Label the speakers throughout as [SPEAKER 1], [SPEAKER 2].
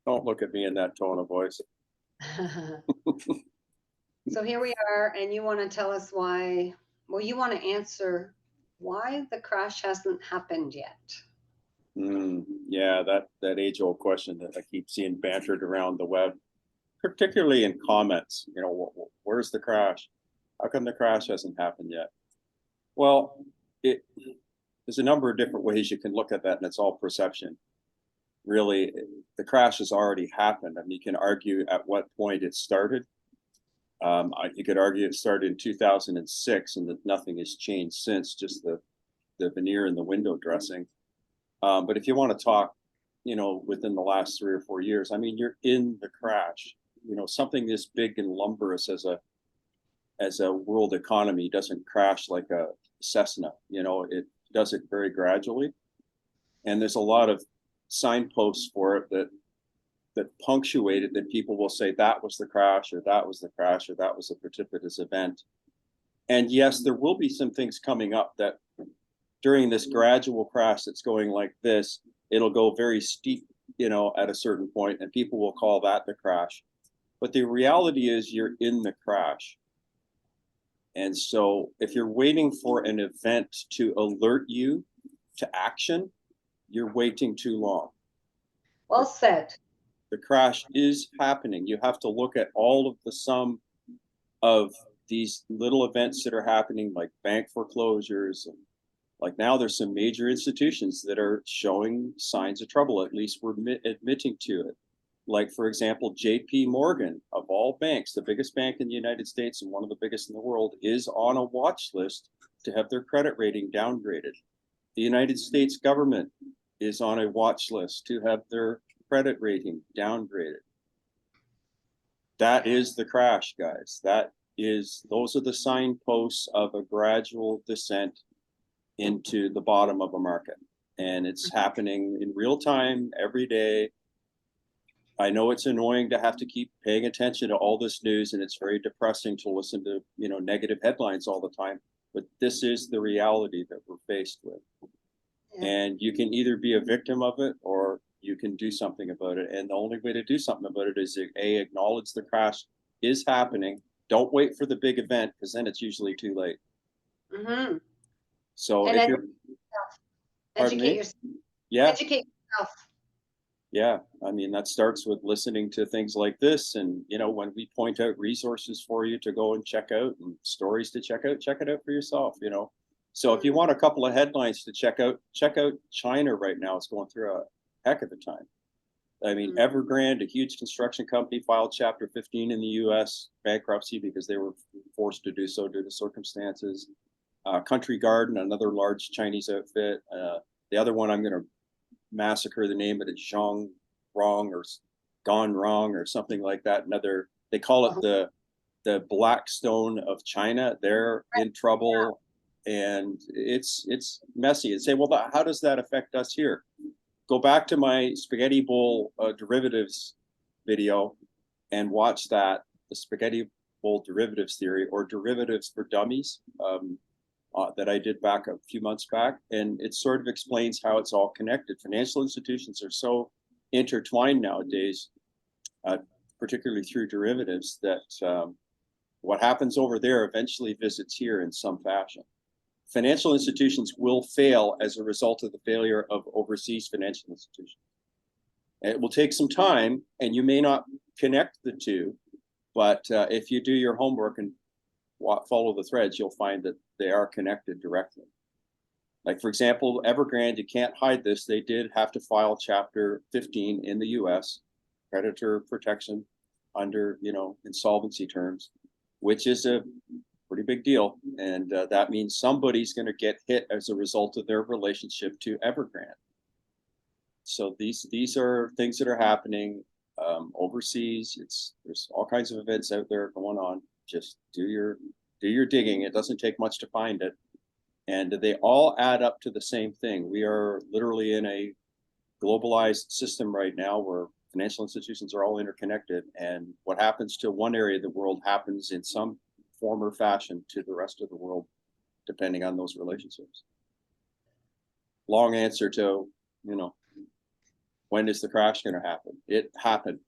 [SPEAKER 1] Don't look at me in that tone of voice.
[SPEAKER 2] So here we are, and you want to tell us why, well, you want to answer why the crash hasn't happened yet.
[SPEAKER 1] Yeah, that age-old question that I keep seeing bantered around the web, particularly in comments. Where's the crash? How come the crash hasn't happened yet? Well, it there's a number of different ways you can look at that, and it's all perception. Really, the crash has already happened. I mean, you can argue at what point it started. You could argue it started in 2006, and that nothing has changed since, just the veneer and the window dressing. But if you want to talk, within the last 3 or 4 years, I mean, you're in the crash. Something this big and lumberous as a world economy doesn't crash like a Cessna. It does it very gradually, and there's a lot of signposts for it that punctuate it, that people will say that was the crash, or that was the crash, or that was a precipitous event. And yes, there will be some things coming up that during this gradual crash that's going like this, it'll go very steep, at a certain point, and people will call that the crash. But the reality is you're in the crash. And so if you're waiting for an event to alert you to action, you're waiting too long.
[SPEAKER 2] Well said.
[SPEAKER 1] The crash is happening. You have to look at all of the sum of these little events that are happening, like bank foreclosures, and like now there's some major institutions that are showing signs of trouble. At least we're admitting to it. Like, for example, JP Morgan, of all banks, the biggest bank in the United States and one of the biggest in the world, is on a watch list to have their credit rating downgraded. The United States government is on a watch list to have their credit rating downgraded. That is the crash, guys. Those are the signposts of a gradual descent into the bottom of a market. And it's happening in real time every day. I know it's annoying to have to keep paying attention to all this news, and it's very depressing to listen to, negative headlines all the time. But this is the reality that we're faced with. Yeah. And you can either be a victim of it or you can do something about it. And the only way to do something about it is to acknowledge the crash is happening. Don't wait for the big event, because then it's usually too late.
[SPEAKER 2] Mm-hmm.
[SPEAKER 1] So
[SPEAKER 2] and
[SPEAKER 1] if you're
[SPEAKER 2] educate yourself.
[SPEAKER 1] Yeah.
[SPEAKER 2] Educate yourself.
[SPEAKER 1] Yeah, I mean, that starts with listening to things like this. And, when we point out resources for you to go and check out and stories to check it out for yourself, So if you want a couple of headlines to check out China right now. It's going through a heck of a time. I mean, Evergrande, a huge construction company, filed Chapter 15 in the US bankruptcy because they were forced to do so due to circumstances. Country Garden, another large Chinese outfit. The other one, I'm going to massacre the name, but it's Zhong Wrong or Gone Wrong or something like that. They call it the Blackstone of China. They're in trouble, and it's messy. And say, well, how does that affect us here? Go back to my spaghetti bowl derivatives video and watch the spaghetti bowl derivatives theory, or derivatives for dummies, that I did back a few months back. And it sort of explains how it's all connected. Financial institutions are so intertwined nowadays, particularly through derivatives, that what happens over there eventually visits here in some fashion. Financial institutions will fail as a result of the failure of overseas financial institutions. And it will take some time, and you may not connect the two, but if you do your homework and follow the threads, you'll find that they are connected directly. Like, for example, Evergrande, you can't hide this. They did have to file Chapter 15 in the US, creditor protection under, insolvency terms, which is a pretty big deal. And that means somebody's going to get hit as a result of their relationship to Evergrande. So these are things that are happening overseas. There's all kinds of events out there going on. Just do your digging. It doesn't take much to find it. And they all add up to the same thing. We are literally in a globalized system right now where financial institutions are all interconnected. And what happens to one area of the world happens in some form or fashion to the rest of the world, depending on those relationships. Long answer to, When is the crash going to happen? It happened.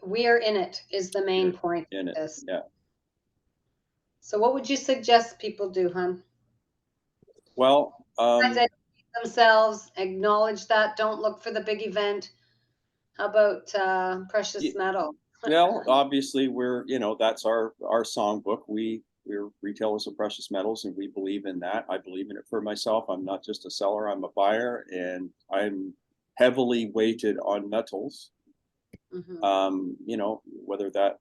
[SPEAKER 2] We are in it is the main point
[SPEAKER 1] In
[SPEAKER 2] of
[SPEAKER 1] it.
[SPEAKER 2] this.
[SPEAKER 1] Yeah.
[SPEAKER 2] So what would you suggest people do, hon?
[SPEAKER 1] Well,
[SPEAKER 2] Besides educate themselves, acknowledge that, don't look for the big event. How about precious metal?
[SPEAKER 1] well, obviously we're, that's our songbook. We're retailers of precious metals and we believe in that. I believe in it for myself. I'm not just a seller, I'm a buyer, and I'm heavily weighted on metals. Whether that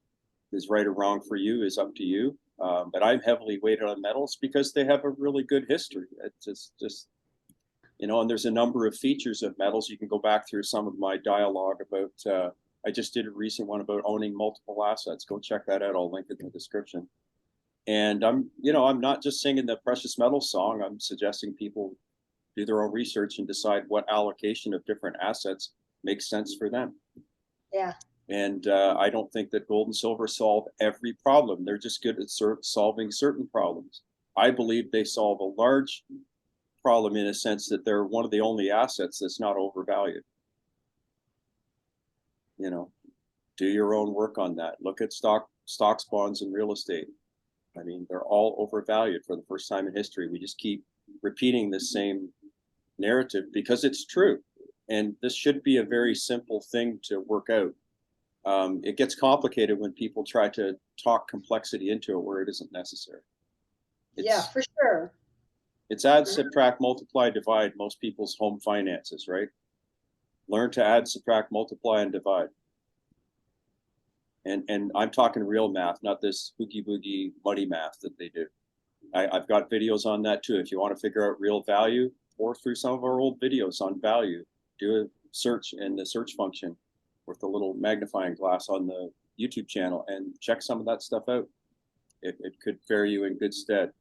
[SPEAKER 1] is right or wrong for you is up to you. But I'm heavily weighted on metals because they have a really good history. It's just and there's a number of features of metals. You can go back through some of my dialogue about. I just did a recent one about owning multiple assets. Go check that out. I'll link it in the description. And I'm not just singing the precious metals song. I'm suggesting people do their own research and decide what allocation of different assets makes sense for them.
[SPEAKER 2] Yeah.
[SPEAKER 1] And I don't think that gold and silver solve every problem. They're just good at solving certain problems. I believe they solve a large problem in a sense that they're one of the only assets that's not overvalued. Do your own work on that. Look at stocks, bonds, and real estate. I mean, they're all overvalued for the first time in history. We just keep repeating the same narrative because it's true. And this should be a very simple thing to work out. It gets complicated when people try to talk complexity into it where it isn't necessary.
[SPEAKER 2] Yeah, for sure.
[SPEAKER 1] It's add, subtract, multiply, divide most people's home finances, right? Learn to add, subtract, multiply, and divide. And I'm talking real math, not this hooky boogie muddy math that they do. I've got videos on that too. If you want to figure out real value, or through some of our old videos on value, do a search in the search function with the little magnifying glass on the YouTube channel and check some of that stuff out. It could fare you in good stead.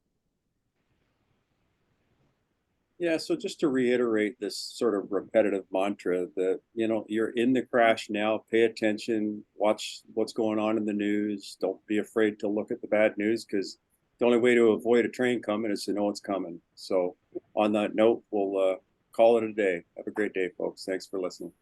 [SPEAKER 1] Yeah, so just to reiterate this sort of repetitive mantra that, you're in the crash now, pay attention, watch what's going on in the news. Don't be afraid to look at the bad news because the only way to avoid a train coming is to know it's coming. So on that note, we'll call it a day. Have a great day, folks. Thanks for listening.